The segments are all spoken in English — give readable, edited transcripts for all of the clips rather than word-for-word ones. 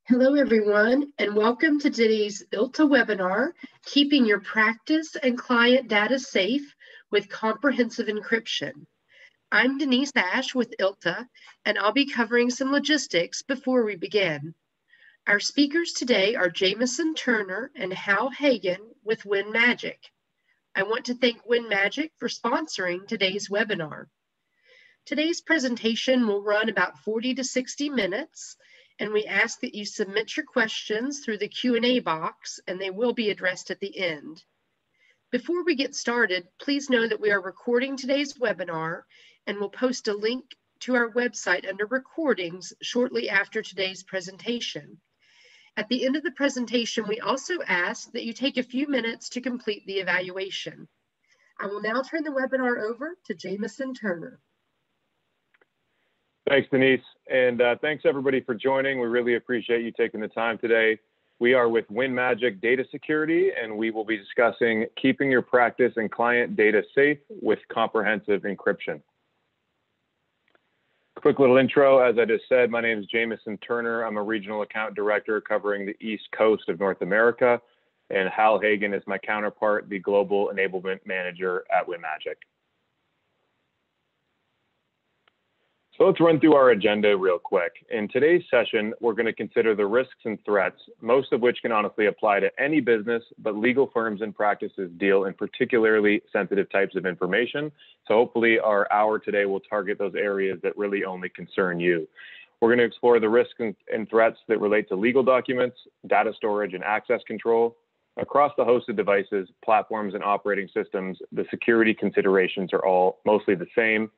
Hello, everyone, and welcome to today's ILTA webinar, Keeping Your Practice and Client Data Safe with Comprehensive Encryption. I'm Denise Ash with ILTA, and I'll be covering some logistics before we begin. Our speakers today are Jamison Turner and Hal Hagen with WinMagic. I want to thank WinMagic for sponsoring today's webinar. Today's presentation will run about 40 to 60 minutes, and we ask that you submit your questions through the Q&A box, and they will be addressed at the end. Before we get started, please know that we are recording today's webinar, and we'll post a link to our website under recordings shortly after today's presentation. At the end of the presentation, we also ask that you take a few minutes to complete the evaluation. I will now turn the webinar over to Jamison Turner. Thanks, Denise, and thanks everybody for joining. We really appreciate you taking the time today. We are with WinMagic Data Security, and we will be discussing keeping your practice and client data safe with comprehensive encryption. Quick little intro, as I just said, my name is Jamison Turner. I'm a regional account director covering the East Coast of North America, and Hal Hagen is my counterpart, the Global Enablement Manager at WinMagic. So let's run through our agenda real quick. In today's session, we're going to consider the risks and threats, most of which can honestly apply to any business, but legal firms and practices deal in particularly sensitive types of information. So hopefully our hour today will target those areas that really only concern you. We're going to explore the risks and threats that relate to legal documents, data storage and access control. Across the hosted devices, platforms, and operating systems, the security considerations are all mostly the same.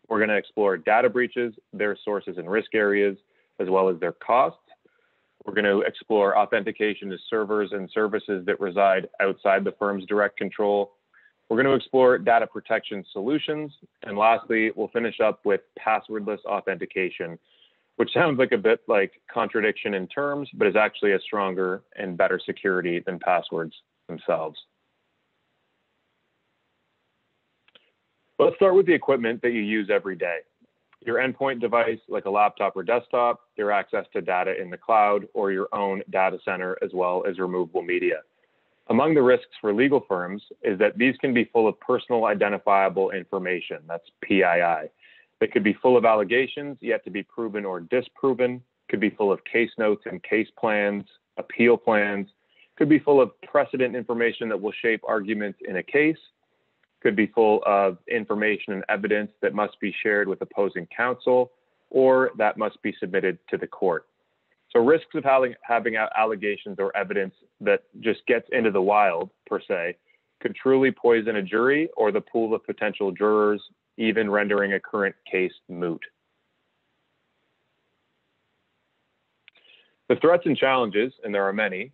We're going to explore data breaches, their sources and risk areas, as well as their costs. We're going to explore authentication to servers and services that reside outside the firm's direct control. We're going to explore data protection solutions. And lastly, we'll finish up with passwordless authentication, which sounds like a bit like contradiction in terms, but is actually a stronger and better security than passwords themselves. Let's start with the equipment that you use every day. Your endpoint device, like a laptop or desktop, your access to data in the cloud, or your own data center, as well as removable media. Among the risks for legal firms is that these can be full of personal identifiable information, that's PII. They could be full of allegations yet to be proven or disproven, could be full of case notes and case plans, appeal plans, could be full of precedent information that will shape arguments in a case, could be full of information and evidence that must be shared with opposing counsel, or that must be submitted to the court. So risks of having allegations or evidence that just gets into the wild, per se, could truly poison a jury or the pool of potential jurors, even rendering a current case moot. The threats and challenges, and there are many,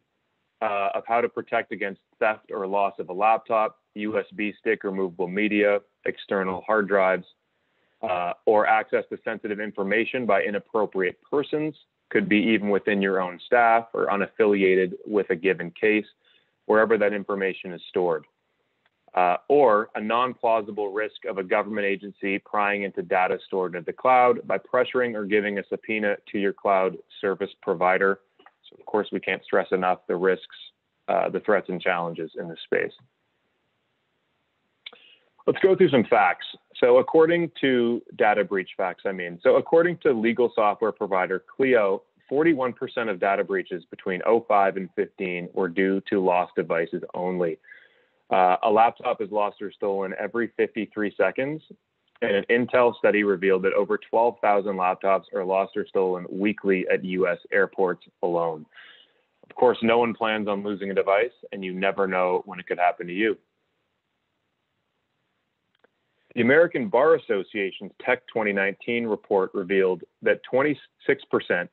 of how to protect against theft or loss of a laptop, USB stick, removable media, external hard drives, or access to sensitive information by inappropriate persons, could be even within your own staff or unaffiliated with a given case, wherever that information is stored. Or a non-plausible risk of a government agency prying into data stored in the cloud by pressuring or giving a subpoena to your cloud service provider. So of course, we can't stress enough the risks, the threats and challenges in this space. Let's go through some facts. So according to data breach facts, according to legal software provider Clio, 41% of data breaches between 05 and 15 were due to lost devices only. A laptop is lost or stolen every 53 seconds, and an Intel study revealed that over 12,000 laptops are lost or stolen weekly at US airports alone. Of course, no one plans on losing a device, and you never know when it could happen to you. The American Bar Association's Tech 2019 report revealed that 26%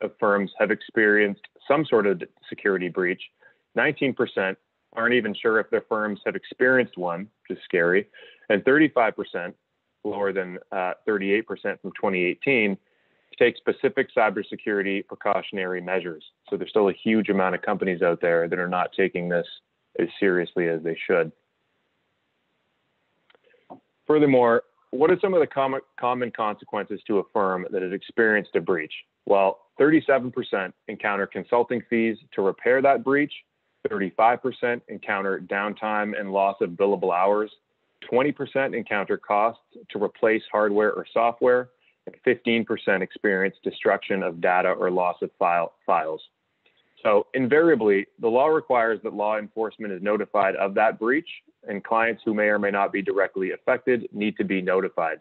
of firms have experienced some sort of security breach. 19% aren't even sure if their firms have experienced one, which is scary. And 35%, lower than 38% from 2018, take specific cybersecurity precautionary measures. So there's still a huge amount of companies out there that are not taking this as seriously as they should. Furthermore, what are some of the common consequences to a firm that has experienced a breach? Well, 37% encounter consulting fees to repair that breach, 35% encounter downtime and loss of billable hours, 20% encounter costs to replace hardware or software, and 15% experience destruction of data or loss of files. So invariably, the law requires that law enforcement is notified of that breach, and clients who may or may not be directly affected need to be notified.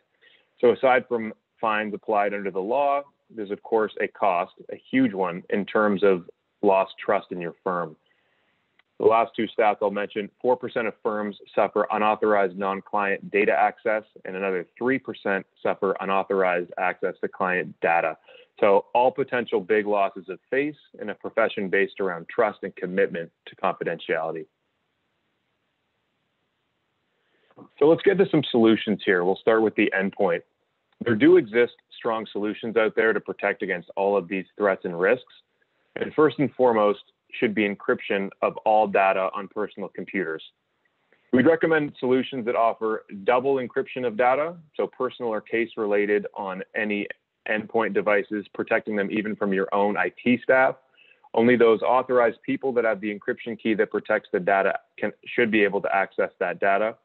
So aside from fines applied under the law, there's of course a cost, a huge one, in terms of lost trust in your firm. The last two stats I'll mention: 4% of firms suffer unauthorized non-client data access, and another 3% suffer unauthorized access to client data. So all potential big losses of face in a profession based around trust and commitment to confidentiality. So let's get to some solutions here. We'll start with the endpoint. There do exist strong solutions out there to protect against all of these threats and risks. And first and foremost should be encryption of all data on personal computers. We'd recommend solutions that offer double encryption of data, so personal or case related on any endpoint devices, protecting them even from your own IT staff. Only those authorized people that have the encryption key that protects the data should be able to access that data.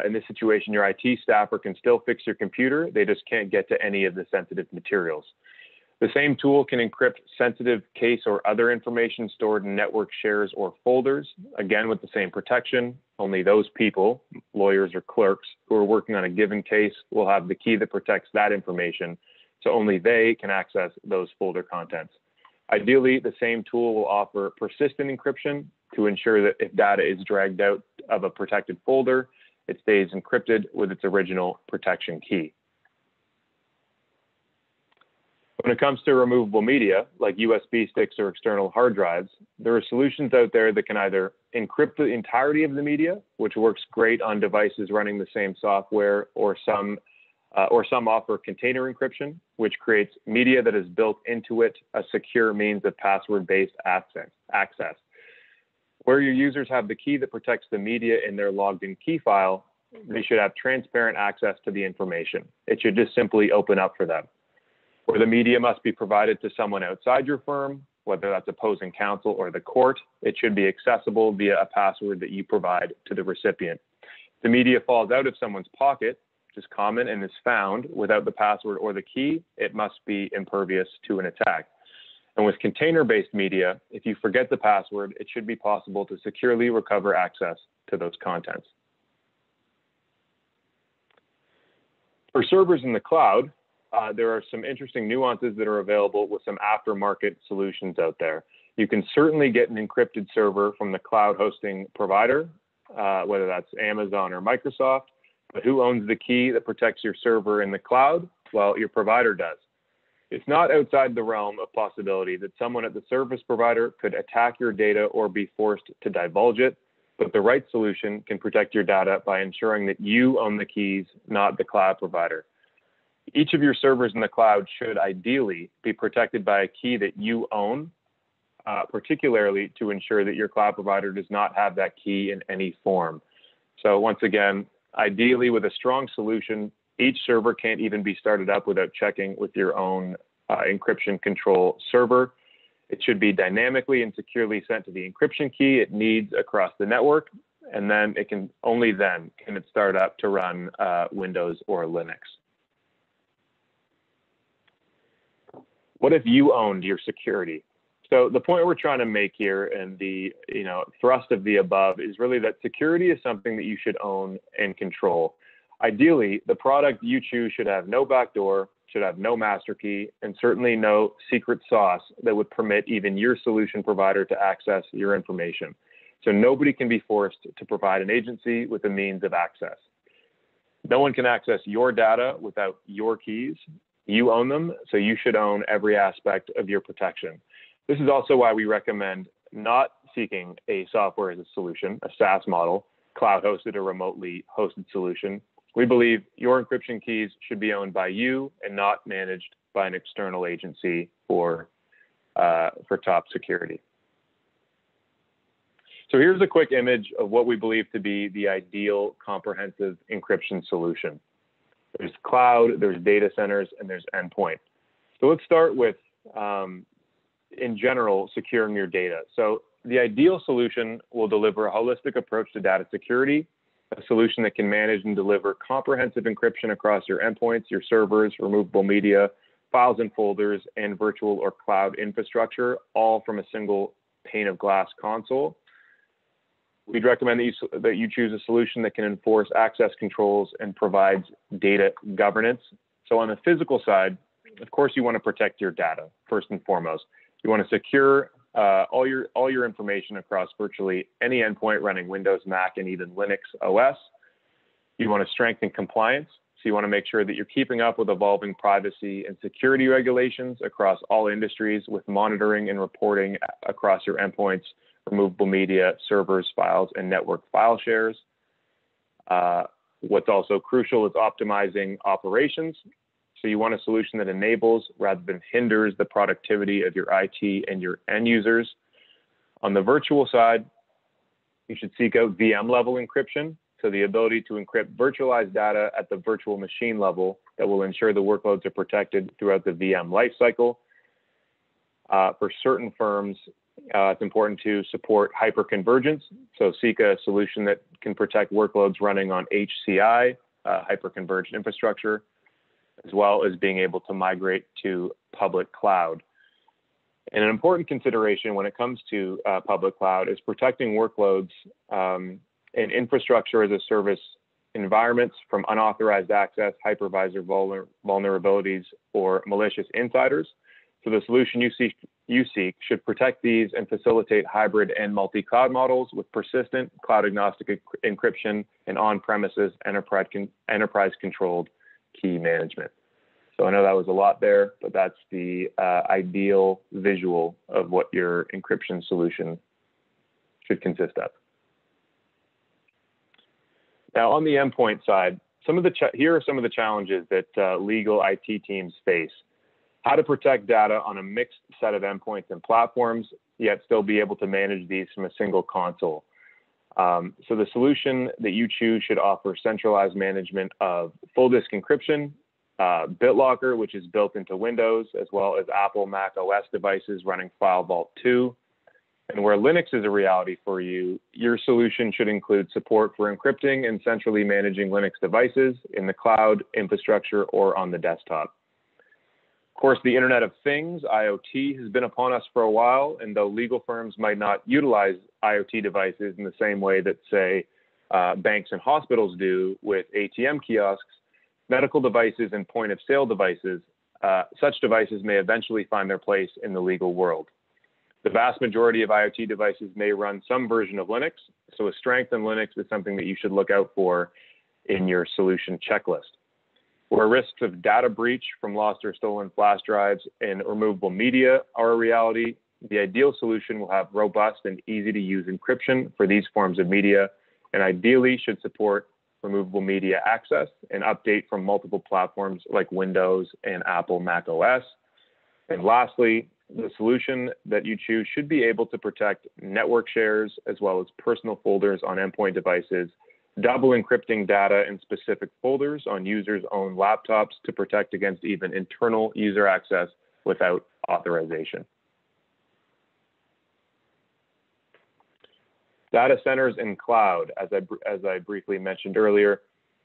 In this situation, your IT staffer can still fix your computer. They just can't get to any of the sensitive materials. The same tool can encrypt sensitive case or other information stored in network shares or folders, again with the same protection. Only those people, lawyers or clerks, who are working on a given case will have the key that protects that information, so only they can access those folder contents. Ideally, the same tool will offer persistent encryption to ensure that if data is dragged out of a protected folder, it stays encrypted with its original protection key. When it comes to removable media, like USB sticks or external hard drives, there are solutions out there that can either encrypt the entirety of the media, which works great on devices running the same software, or some offer container encryption, which creates media that is built into it a secure means of password-based access. Where your users have the key that protects the media in their logged-in key file, they should have transparent access to the information. It should just simply open up for them. Where the media must be provided to someone outside your firm, whether that's opposing counsel or the court, it should be accessible via a password that you provide to the recipient. If the media falls out of someone's pocket, which is common and is found without the password or the key, it must be impervious to an attack. And with container-based media, if you forget the password, it should be possible to securely recover access to those contents. For servers in the cloud, there are some interesting nuances that are available with some aftermarket solutions out there. You can certainly get an encrypted server from the cloud hosting provider, whether that's Amazon or Microsoft, but who owns the key that protects your server in the cloud? Well, your provider does. It's not outside the realm of possibility that someone at the service provider could attack your data or be forced to divulge it, but the right solution can protect your data by ensuring that you own the keys, not the cloud provider. Each of your servers in the cloud should ideally be protected by a key that you own, particularly to ensure that your cloud provider does not have that key in any form. So once again, ideally with a strong solution, each server can't even be started up without checking with your own encryption control server. It should be dynamically and securely sent to the encryption key it needs across the network, and then only then can it start up to run Windows or Linux. What if you owned your security? So the point we're trying to make here, and the thrust of the above, is really that security is something that you should own and control. Ideally, the product you choose should have no backdoor, should have no master key, and certainly no secret sauce that would permit even your solution provider to access your information. So nobody can be forced to provide an agency with a means of access. No one can access your data without your keys. You own them, so you should own every aspect of your protection. This is also why we recommend not seeking a software as a solution, a SaaS model, cloud-hosted or remotely hosted solution. We believe your encryption keys should be owned by you and not managed by an external agency for top security. So here's a quick image of what we believe to be the ideal comprehensive encryption solution. There's cloud, there's data centers, and there's endpoint. So let's start with in general, securing your data. So the ideal solution will deliver a holistic approach to data security, a solution that can manage and deliver comprehensive encryption across your endpoints, your servers, removable media, files and folders, and virtual or cloud infrastructure, all from a single pane of glass console. We'd recommend that you choose a solution that can enforce access controls and provides data governance. So on the physical side, of course, you want to protect your data first and foremost. You want to secure all your information across virtually any endpoint running Windows, Mac, and even Linux OS. You want to strengthen compliance. So you want to make sure that you're keeping up with evolving privacy and security regulations across all industries with monitoring and reporting across your endpoints, removable media, servers, files, and network file shares. What's also crucial is optimizing operations. So you want a solution that enables rather than hinders the productivity of your IT and your end users. On the virtual side, you should seek out VM level encryption. So the ability to encrypt virtualized data at the virtual machine level that will ensure the workloads are protected throughout the VM lifecycle. For certain firms, it's important to support hyperconvergence. So seek a solution that can protect workloads running on HCI, hyperconverged infrastructure, as well as being able to migrate to public cloud. And an important consideration when it comes to public cloud is protecting workloads and infrastructure as a service environments from unauthorized access, hypervisor vulnerabilities, or malicious insiders. So the solution you seek should protect these and facilitate hybrid and multi-cloud models with persistent cloud-agnostic encryption and on-premises enterprise-controlled key management. So I know that was a lot there, but that's the ideal visual of what your encryption solution should consist of. Now, on the endpoint side, here are some of the challenges that legal IT teams face. How to protect data on a mixed set of endpoints and platforms, yet still be able to manage these from a single console. So the solution that you choose should offer centralized management of full disk encryption, BitLocker, which is built into Windows, as well as Apple Mac OS devices running File Vault 2. And where Linux is a reality for you, your solution should include support for encrypting and centrally managing Linux devices in the cloud, infrastructure, or on the desktop. Of course, the Internet of Things, IoT, has been upon us for a while, and though legal firms might not utilize IoT devices in the same way that, say, banks and hospitals do with ATM kiosks, medical devices and point-of-sale devices, such devices may eventually find their place in the legal world. The vast majority of IoT devices may run some version of Linux, so a strength in Linux is something that you should look out for in your solution checklist. Where risks of data breach from lost or stolen flash drives and removable media are a reality, the ideal solution will have robust and easy-to-use encryption for these forms of media, and ideally should support removable media access and update from multiple platforms like Windows and Apple Mac OS. And lastly, the solution that you choose should be able to protect network shares as well as personal folders on endpoint devices, double encrypting data in specific folders on users' own laptops to protect against even internal user access without authorization. Data centers and cloud, as I briefly mentioned earlier.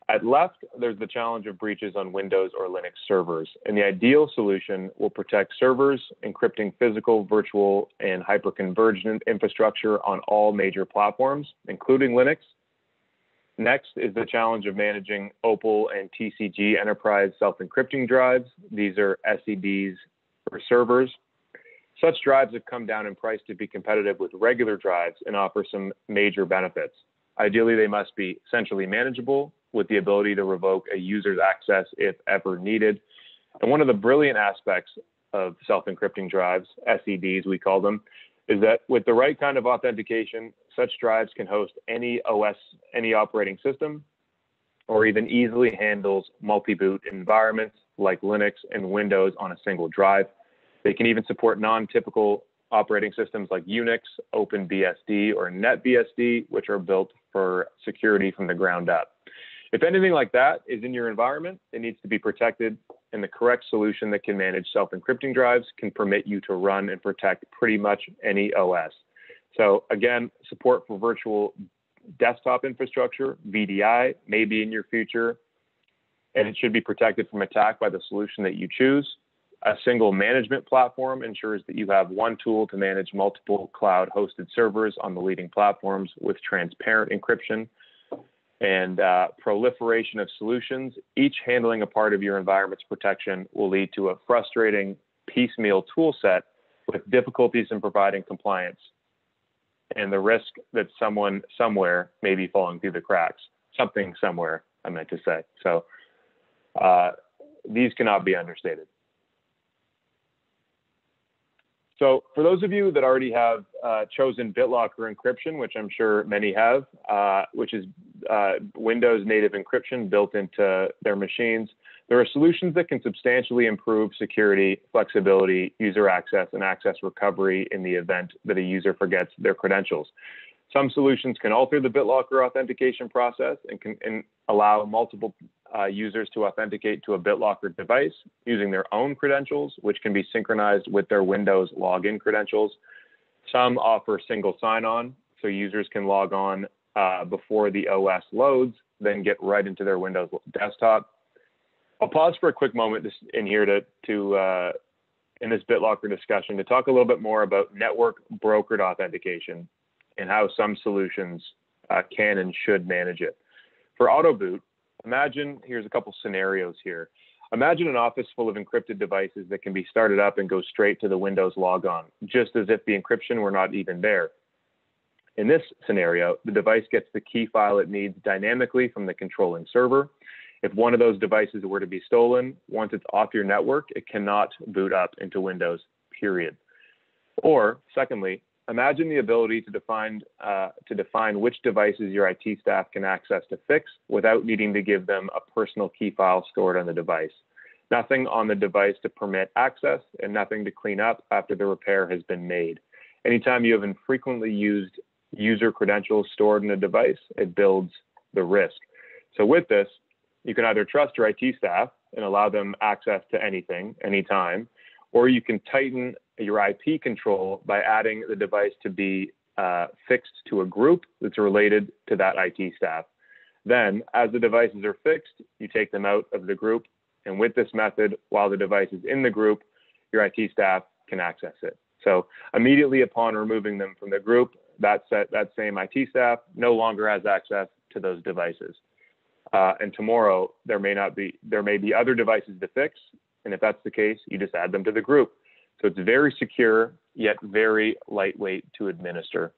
At left, there's the challenge of breaches on Windows or Linux servers, and the ideal solution will protect servers, encrypting physical, virtual, and hyperconvergent infrastructure on all major platforms, including Linux. Next is the challenge of managing Opal and TCG enterprise self-encrypting drives. These are SEDs for servers. Such drives have come down in price to be competitive with regular drives and offer some major benefits. Ideally, they must be centrally manageable with the ability to revoke a user's access if ever needed. And one of the brilliant aspects of self-encrypting drives, SEDs we call them, is that with the right kind of authentication, such drives can host any OS, any operating system, or even easily handles multi-boot environments like Linux and Windows on a single drive. They can even support non-typical operating systems like Unix, OpenBSD, or NetBSD, which are built for security from the ground up. If anything like that is in your environment, it needs to be protected and the correct solution that can manage self-encrypting drives can permit you to run and protect pretty much any OS. So again, support for virtual desktop infrastructure, VDI, may be in your future, and it should be protected from attack by the solution that you choose. A single management platform ensures that you have one tool to manage multiple cloud-hosted servers on the leading platforms with transparent encryption and proliferation of solutions, each handling a part of your environment's protection, will lead to a frustrating piecemeal tool set with difficulties in providing compliance and the risk that someone somewhere may be falling through the cracks. Something somewhere, I meant to say. So these cannot be understated. So for those of you that already have chosen BitLocker encryption, which I'm sure many have, which is Windows native encryption built into their machines, there are solutions that can substantially improve security, flexibility, user access, and access recovery in the event that a user forgets their credentials. Some solutions can alter the BitLocker authentication process and can allow multiple users to authenticate to a BitLocker device using their own credentials, which can be synchronized with their Windows login credentials. Some offer single sign-on, so users can log on before the OS loads, then get right into their Windows desktop. I'll pause for a quick moment in here in this BitLocker discussion to talk a little bit more about network brokered authentication and how some solutions can and should manage it. For auto boot, here's a couple scenarios here. Imagine an office full of encrypted devices that can be started up and go straight to the Windows logon, just as if the encryption were not even there. In this scenario, the device gets the key file it needs dynamically from the controlling server. If one of those devices were to be stolen, once it's off your network, it cannot boot up into Windows, period. Or secondly, imagine the ability to define which devices your IT staff can access to fix without needing to give them a personal key file stored on the device. Nothing on the device to permit access and nothing to clean up after the repair has been made. Anytime you have infrequently used user credentials stored in a device, it builds the risk. So with this, you can either trust your IT staff and allow them access to anything, anytime, or you can tighten your IP control by adding the device to be fixed to a group that's related to that IT staff. Then, as the devices are fixed, you take them out of the group. And with this method, while the device is in the group, your IT staff can access it. So immediately upon removing them from the group, that same IT staff no longer has access to those devices. And tomorrow, there may be other devices to fix. And if that's the case, you just add them to the group. So it's very secure, yet very lightweight to administer.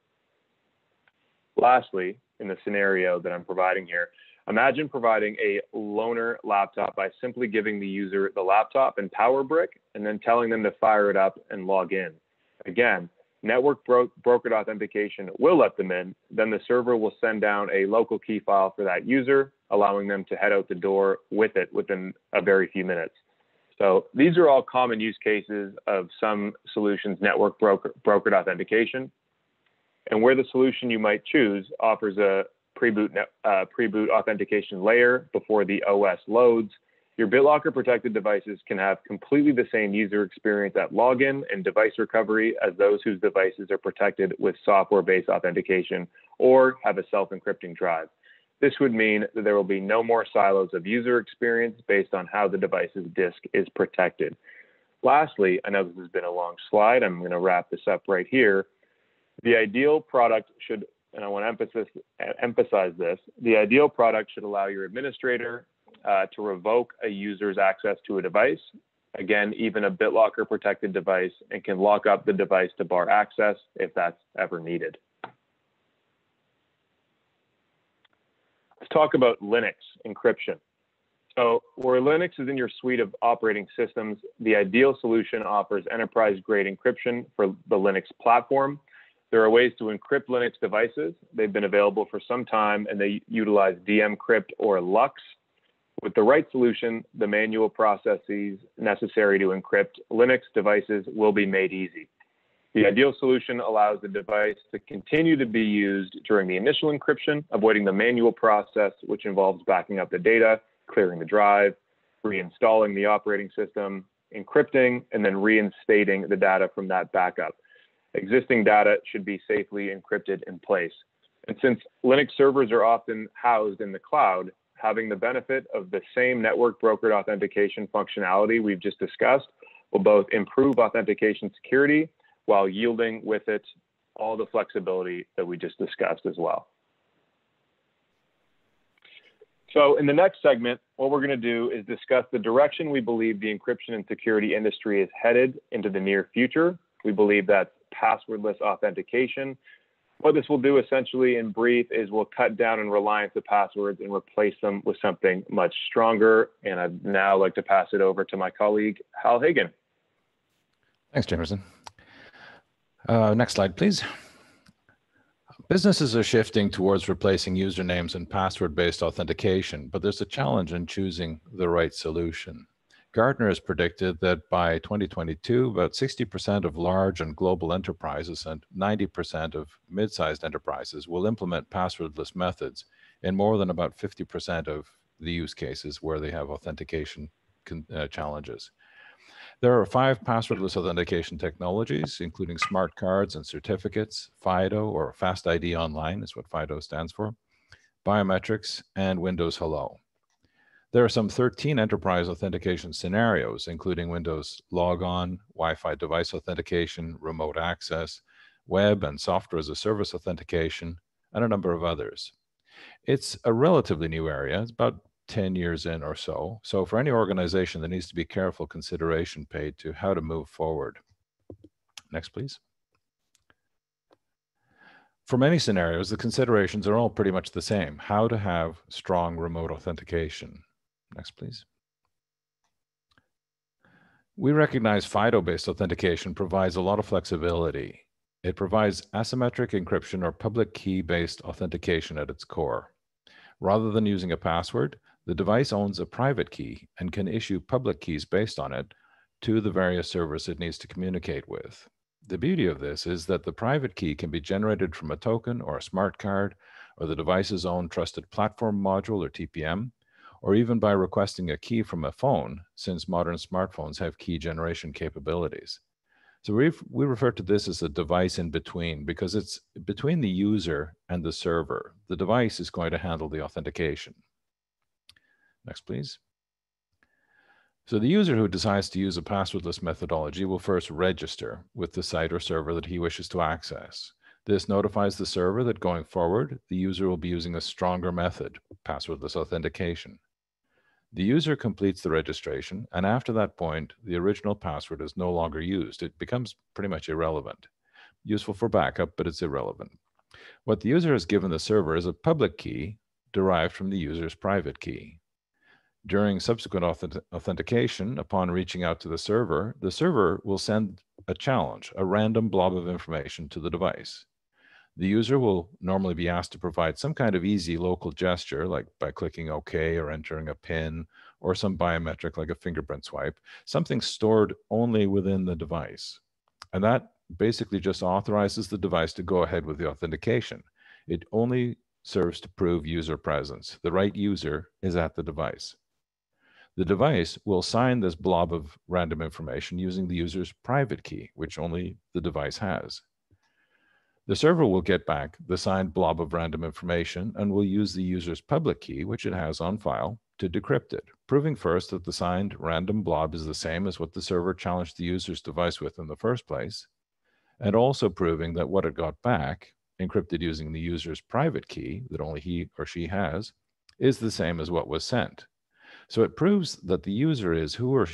Lastly, in the scenario that I'm providing here, imagine providing a loaner laptop by simply giving the user the laptop and power brick, and then telling them to fire it up and log in. Again, network brokered authentication will let them in. Then the server will send down a local key file for that user, allowing them to head out the door with it within a very few minutes. So these are all common use cases of some solutions' network brokered authentication. And where the solution you might choose offers a pre-boot authentication layer before the OS loads, your BitLocker protected devices can have completely the same user experience at login and device recovery as those whose devices are protected with software-based authentication or have a self-encrypting drive. This would mean that there will be no more silos of user experience based on how the device's disk is protected. Lastly, I know this has been a long slide. I'm going to wrap this up right here. The ideal product should, and I want to emphasize this, the ideal product should allow your administrator to revoke a user's access to a device, again, even a BitLocker protected device, and can lock up the device to bar access if that's ever needed. Let's talk about Linux encryption. So where Linux is in your suite of operating systems, the ideal solution offers enterprise-grade encryption for the Linux platform. There are ways to encrypt Linux devices. They've been available for some time, and they utilize dmcrypt or LUX. With the right solution, the manual processes necessary to encrypt Linux devices will be made easy. The ideal solution allows the device to continue to be used during the initial encryption, avoiding the manual process, which involves backing up the data, clearing the drive, reinstalling the operating system, encrypting, and then reinstating the data from that backup. Existing data should be safely encrypted in place. And since Linux servers are often housed in the cloud, having the benefit of the same network brokered authentication functionality we've just discussed will both improve authentication security while yielding with it all the flexibility that we just discussed as well. So in the next segment, what we're going to do is discuss the direction we believe the encryption and security industry is headed into the near future. We believe that's passwordless authentication. What this will do essentially in brief is we'll cut down on reliance to passwords and replace them with something much stronger. And I'd now like to pass it over to my colleague, Hal Hagen. Thanks, Jamerson. Next slide, please. Businesses are shifting towards replacing usernames and password-based authentication, but there's a challenge in choosing the right solution. Gartner has predicted that by 2022, about 60% of large and global enterprises and 90% of mid-sized enterprises will implement passwordless methods in more than about 50% of the use cases where they have authentication challenges. There are 5 passwordless authentication technologies, including smart cards and certificates, FIDO, or Fast ID Online is what FIDO stands for, biometrics, and Windows Hello. There are some 13 enterprise authentication scenarios, including Windows Logon, Wi-Fi device authentication, remote access, web and software as a service authentication, and a number of others. It's a relatively new area. It's about 10 years in or so. So for any organization, there needs to be careful consideration paid to how to move forward. Next, please. For many scenarios, the considerations are all pretty much the same. How to have strong remote authentication. Next, please. We recognize FIDO-based authentication provides a lot of flexibility. It provides asymmetric encryption or public key-based authentication at its core. Rather than using a password, the device owns a private key and can issue public keys based on it to the various servers it needs to communicate with. The beauty of this is that the private key can be generated from a token or a smart card or the device's own trusted platform module or TPM, or even by requesting a key from a phone, since modern smartphones have key generation capabilities. So we refer to this as a device in between because it's between the user and the server. The device is going to handle the authentication. Next, please. So the user who decides to use a passwordless methodology will first register with the site or server that he wishes to access. This notifies the server that going forward, the user will be using a stronger method, passwordless authentication. The user completes the registration, and after that point, the original password is no longer used. It becomes pretty much irrelevant. Useful for backup, but it's irrelevant. What the user has given the server is a public key derived from the user's private key. During subsequent authentication, upon reaching out to the server will send a challenge, a random blob of information to the device. The user will normally be asked to provide some kind of easy local gesture, like by clicking OK or entering a PIN, or some biometric like a fingerprint swipe, something stored only within the device. And that basically just authorizes the device to go ahead with the authentication. It only serves to prove user presence. The right user is at the device. The device will sign this blob of random information using the user's private key, which only the device has. The server will get back the signed blob of random information and will use the user's public key, which it has on file, to decrypt it, proving first that the signed random blob is the same as what the server challenged the user's device with in the first place, and also proving that what it got back, encrypted using the user's private key that only he or she has, is the same as what was sent. So it proves that the user is who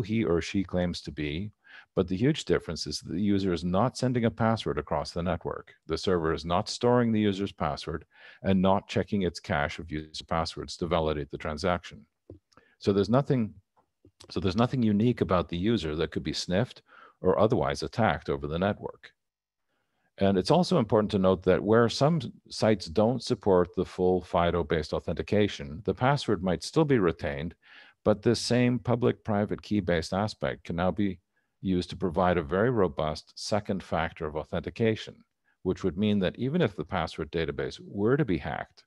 he or she claims to be, but the huge difference is that the user is not sending a password across the network. The server is not storing the user's password and not checking its cache of user passwords to validate the transaction. So there's nothing unique about the user that could be sniffed or otherwise attacked over the network. And it's also important to note that where some sites don't support the full FIDO-based authentication, the password might still be retained, but this same public-private key-based aspect can now be used to provide a very robust second factor of authentication, which would mean that even if the password database were to be hacked,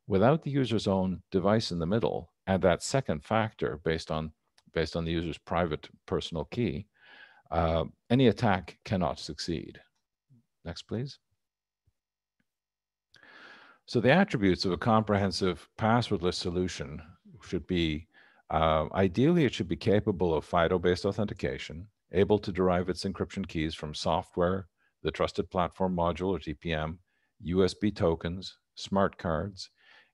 without the user's own device in the middle, add that second factor based on the user's private personal key, any attack cannot succeed. Next, please. So the attributes of a comprehensive passwordless solution should be, ideally, it should be capable of FIDO-based authentication, able to derive its encryption keys from software, the Trusted Platform Module or TPM, USB tokens, smart cards,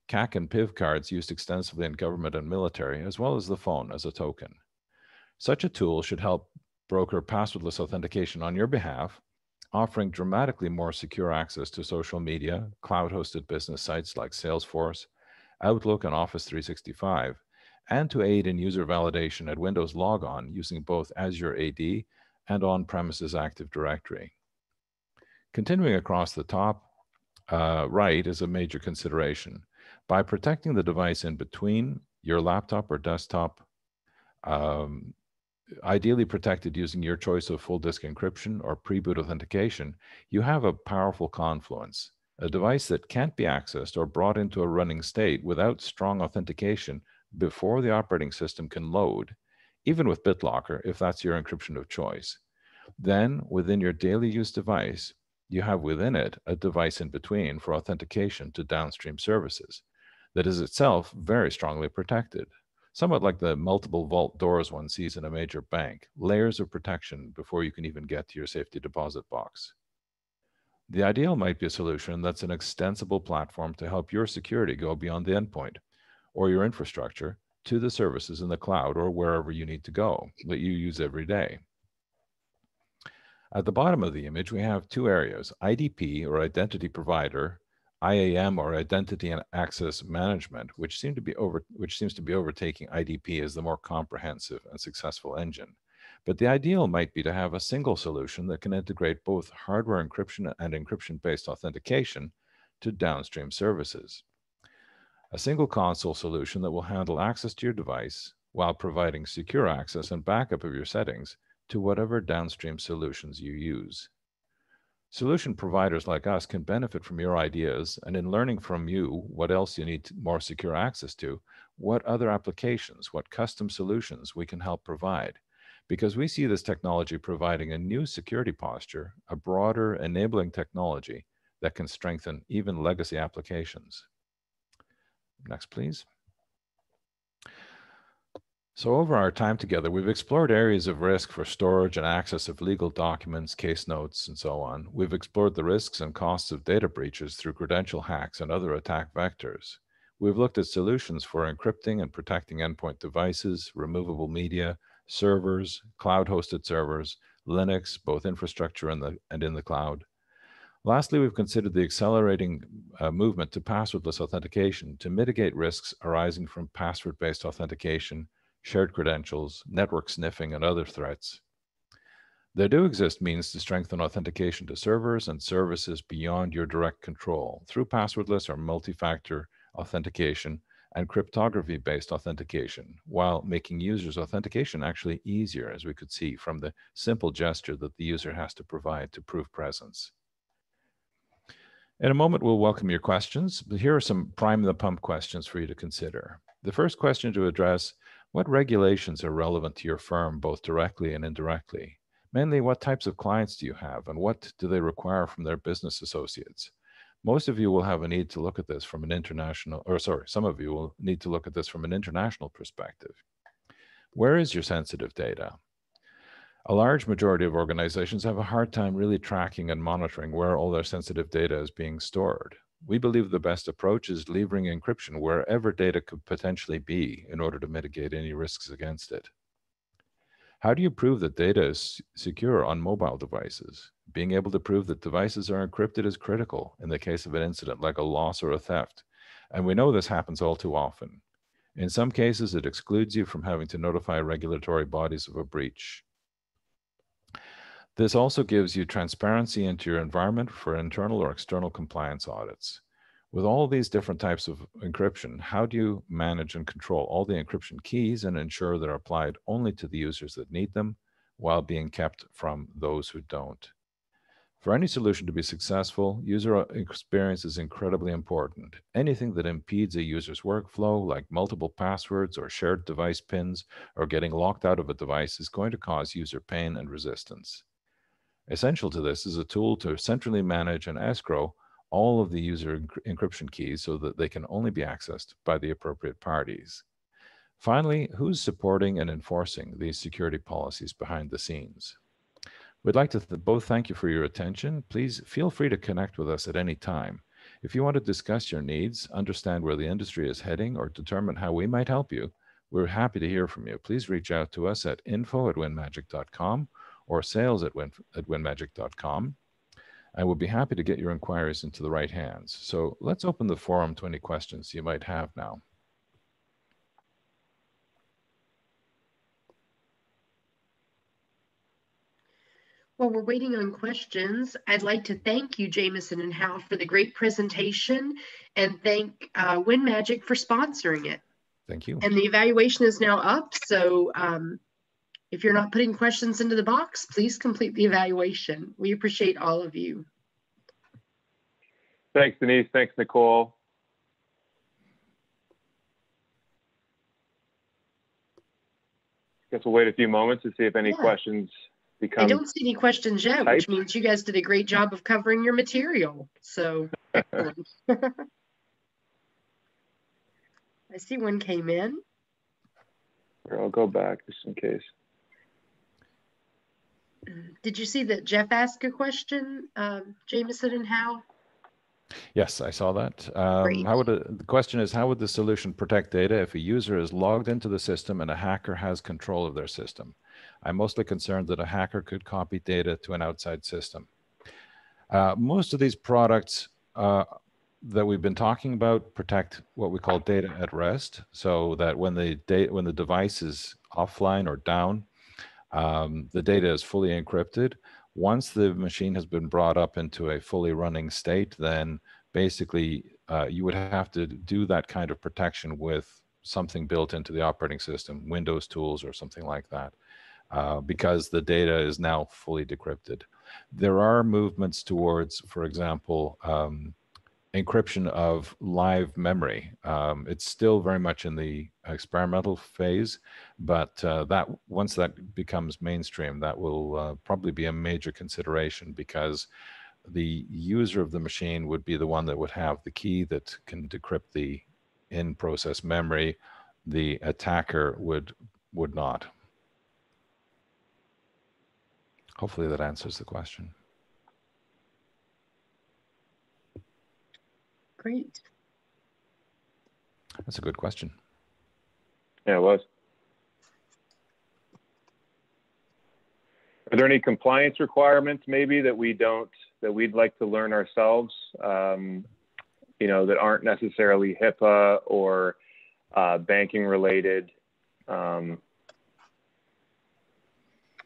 CAC and PIV cards used extensively in government and military, as well as the phone as a token. Such a tool should help broker passwordless authentication on your behalf, offering dramatically more secure access to social media, cloud-hosted business sites like Salesforce, Outlook, and Office 365, and to aid in user validation at Windows Logon using both Azure AD and on-premises Active Directory. Continuing across the top right is a major consideration. By protecting the device in between your laptop or desktop, ideally protected using your choice of full disk encryption or pre-boot authentication, you have a powerful confluence. A device that can't be accessed or brought into a running state without strong authentication before the operating system can load, even with BitLocker, if that's your encryption of choice. Then, within your daily use device, you have within it a device in between for authentication to downstream services that is itself very strongly protected. Somewhat like the multiple vault doors one sees in a major bank, layers of protection before you can even get to your safety deposit box. The ideal might be a solution that's an extensible platform to help your security go beyond the endpoint or your infrastructure to the services in the cloud or wherever you need to go that you use every day. At the bottom of the image, we have two areas, IDP or Identity Provider, IAM or Identity and Access Management, which seems to be overtaking IDP as the more comprehensive and successful engine. But the ideal might be to have a single solution that can integrate both hardware encryption and encryption-based authentication to downstream services. A single console solution that will handle access to your device while providing secure access and backup of your settings to whatever downstream solutions you use. Solution providers like us can benefit from your ideas, and in learning from you what else you need more secure access to, what other applications, what custom solutions we can help provide. Because we see this technology providing a new security posture, a broader enabling technology that can strengthen even legacy applications. Next, please. So over our time together, we've explored areas of risk for storage and access of legal documents, case notes, and so on. We've explored the risks and costs of data breaches through credential hacks and other attack vectors. We've looked at solutions for encrypting and protecting endpoint devices, removable media, servers, cloud-hosted servers, Linux, both infrastructure and in the cloud. Lastly, we've considered the accelerating movement to passwordless authentication to mitigate risks arising from password-based authentication, shared credentials, network sniffing, and other threats. There do exist means to strengthen authentication to servers and services beyond your direct control through passwordless or multi-factor authentication and cryptography-based authentication, while making users' authentication actually easier, as we could see from the simple gesture that the user has to provide to prove presence. In a moment, we'll welcome your questions, but here are some prime the pump questions for you to consider. The first question to address: what regulations are relevant to your firm, both directly and indirectly? Mainly, what types of clients do you have, and what do they require from their business associates? Most of you will have a need to look at this from an some of you will need to look at this from an international perspective. Where is your sensitive data? A large majority of organizations have a hard time really tracking and monitoring where all their sensitive data is being stored. We believe the best approach is leveraging encryption wherever data could potentially be in order to mitigate any risks against it. How do you prove that data is secure on mobile devices? Being able to prove that devices are encrypted is critical in the case of an incident like a loss or a theft, and we know this happens all too often. In some cases, it excludes you from having to notify regulatory bodies of a breach. This also gives you transparency into your environment for internal or external compliance audits. With all these different types of encryption, how do you manage and control all the encryption keys and ensure they're applied only to the users that need them while being kept from those who don't? For any solution to be successful, user experience is incredibly important. Anything that impedes a user's workflow, like multiple passwords or shared device pins or getting locked out of a device, is going to cause user pain and resistance. Essential to this is a tool to centrally manage and escrow all of the user encryption keys so that they can only be accessed by the appropriate parties. Finally, who's supporting and enforcing these security policies behind the scenes? We'd like to both thank you for your attention. Please feel free to connect with us at any time. If you want to discuss your needs, understand where the industry is heading, or determine how we might help you, we're happy to hear from you. Please reach out to us at info@winmagic.com or sales@winmagic.com. And we'll be happy to get your inquiries into the right hands. So let's open the forum to any questions you might have now. While we're waiting on questions, I'd like to thank you, Jameson and Hal, for the great presentation, and thank WinMagic for sponsoring it. Thank you. And the evaluation is now up, so if you're not putting questions into the box, please complete the evaluation. We appreciate all of you. Thanks, Denise. Thanks, Nicole. Guess we'll wait a few moments to see if any questions become. I don't see any questions yet, which means you guys did a great job of covering your material. So excellent. I see one came in. Here, I'll go back just in case. Did you see that Jeff asked a question, Jameson and Hal? Yes, I saw that. The question is, how would the solution protect data if a user is logged into the system and a hacker has control of their system? I'm mostly concerned that a hacker could copy data to an outside system. Most of these products that we've been talking about protect what we call data at rest, so that when the device is offline or down, the data is fully encrypted. Once the machine has been brought up into a fully running state, then basically you would have to do that kind of protection with something built into the operating system, Windows tools or something like that, because the data is now fully decrypted. There are movements towards, for example, encryption of live memory. It's still very much in the experimental phase, but that once that becomes mainstream, that will probably be a major consideration, because the user of the machine would be the one that would have the key that can decrypt the in-process memory. The attacker would not. Hopefully that answers the question. Great. That's a good question. Yeah, it was. Are there any compliance requirements maybe that we'd like to learn ourselves, you know, that aren't necessarily HIPAA or banking related?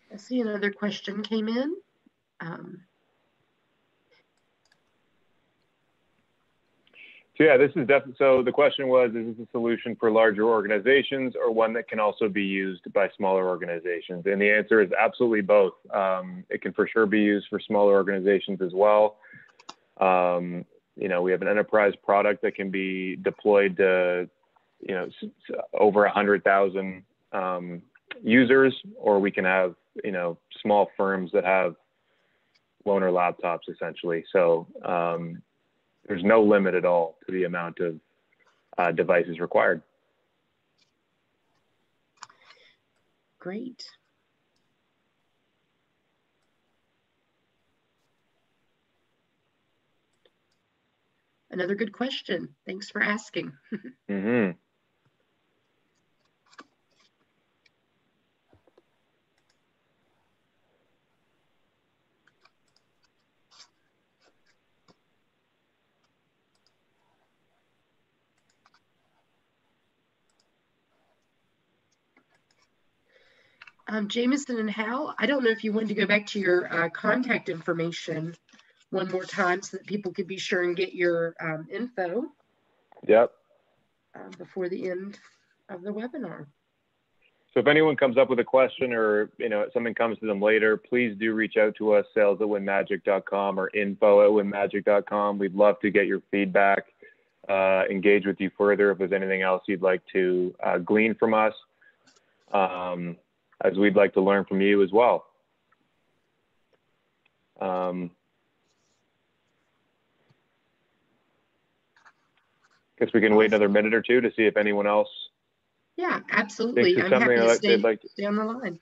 I see another question came in. So yeah, this is definitely, so the question was, is this a solution for larger organizations or one that can also be used by smaller organizations? And the answer is absolutely both. It can for sure be used for smaller organizations as well. You know, we have an enterprise product that can be deployed to, you know, over 100,000 users, or we can have, you know, small firms that have loaner laptops essentially. So there's no limit at all to the amount of devices required. Great. Another good question. Thanks for asking. Mm-hmm. Jameson and Hal, I don't know if you wanted to go back to your contact information one more time so that people could be sure and get your info. Yep. Before the end of the webinar. So if anyone comes up with a question or something comes to them later, please do reach out to us, sales@winmagic.com or info@winmagic.com. We'd love to get your feedback, engage with you further if there's anything else you'd like to glean from us, as we'd like to learn from you as well. Guess we can wait another minute or two to see if anyone else. Yeah, absolutely. I'm happy to stay on the line.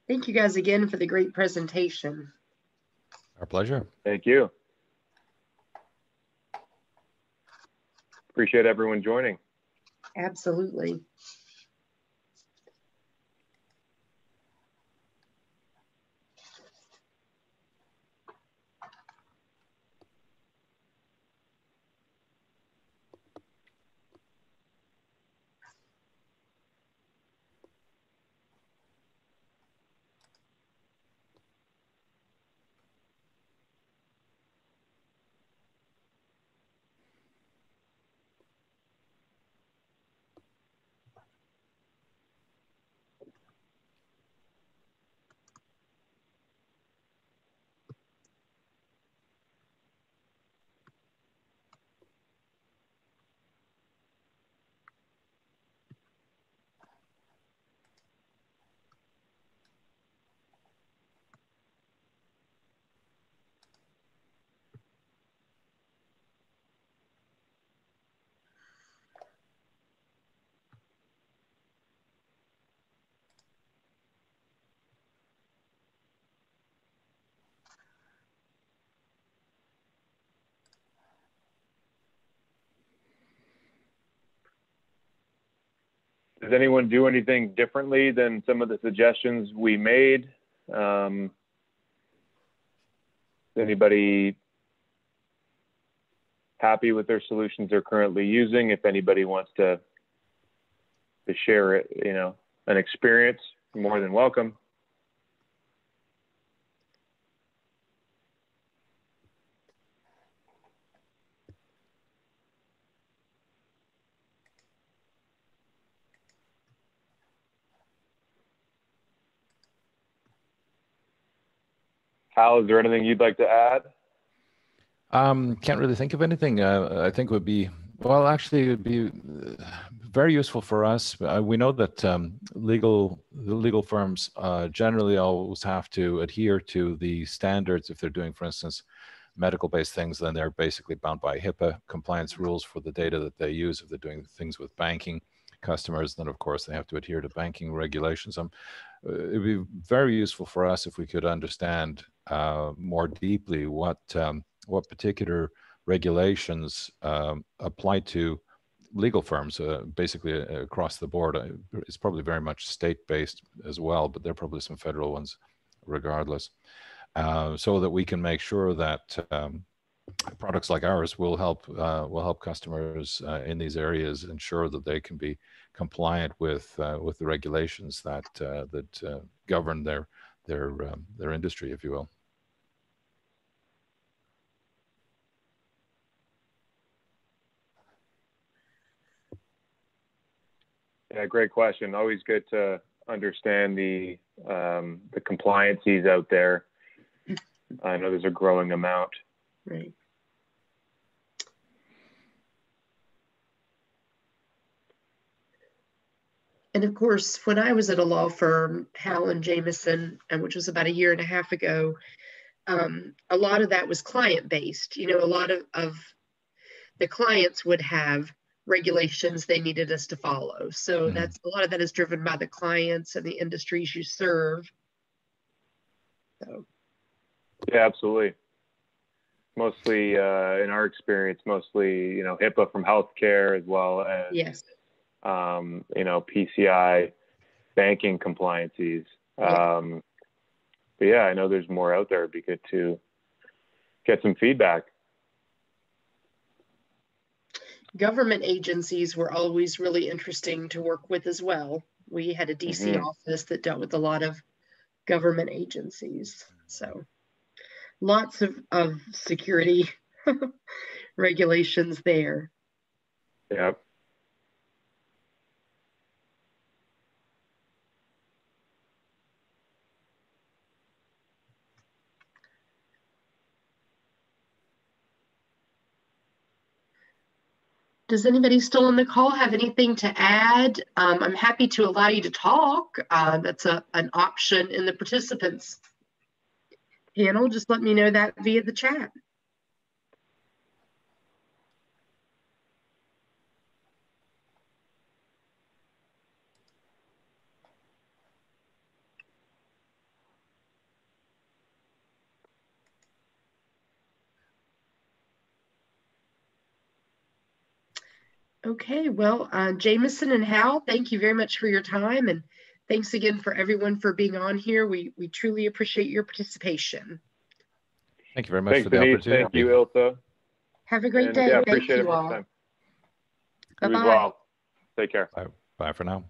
Thank you guys again for the great presentation. Our pleasure. Thank you. Appreciate everyone joining. Absolutely. Does anyone do anything differently than some of the suggestions we made? Anybody happy with their solutions they're currently using? If anybody wants to share it, an experience, you're more than welcome. Hal, is there anything you'd like to add? Can't really think of anything. I think would be, well, actually, it would be very useful for us. We know that the legal firms generally always have to adhere to the standards. If they're doing, for instance, medical-based things, then they're basically bound by HIPAA compliance rules for the data that they use. If they're doing things with banking customers, then of course they have to adhere to banking regulations. It would be very useful for us if we could understand more deeply what particular regulations apply to legal firms, basically across the board. It's probably very much state-based as well, but there are probably some federal ones regardless, so that we can make sure that products like ours will help customers in these areas ensure that they can be compliant with the regulations that govern their industry, if you will. Yeah, great question. Always good to understand the compliances out there. I know there's a growing amount. Right. And of course, when I was at a law firm, Hal and Jameson, which was about 1.5 years ago, a lot of that was client-based. A lot of the clients would have regulations they needed us to follow. So that's a lot of that is driven by the clients and the industries you serve. So. Yeah, absolutely. Mostly, in our experience, mostly, HIPAA from healthcare as well as, yes. PCI banking compliances. Yeah. But yeah, I know there's more out there. It'd be good to get some feedback. Government agencies were always really interesting to work with as well. We had a DC office that dealt with a lot of government agencies. So lots of security regulations there. Yep. Does anybody still on the call have anything to add? I'm happy to allow you to talk. That's an option in the participants panel. Just let me know that via the chat. Okay, well, Jameson and Hal, thank you very much for your time, and thanks again for everyone for being on here. We truly appreciate your participation. Thank you very much Thanks, for the Denise. opportunity. Thank you, ILTA. Have a great And day. yeah, Thank appreciate you everyone's all. time. Bye-bye. You as well. Take care. Bye for now.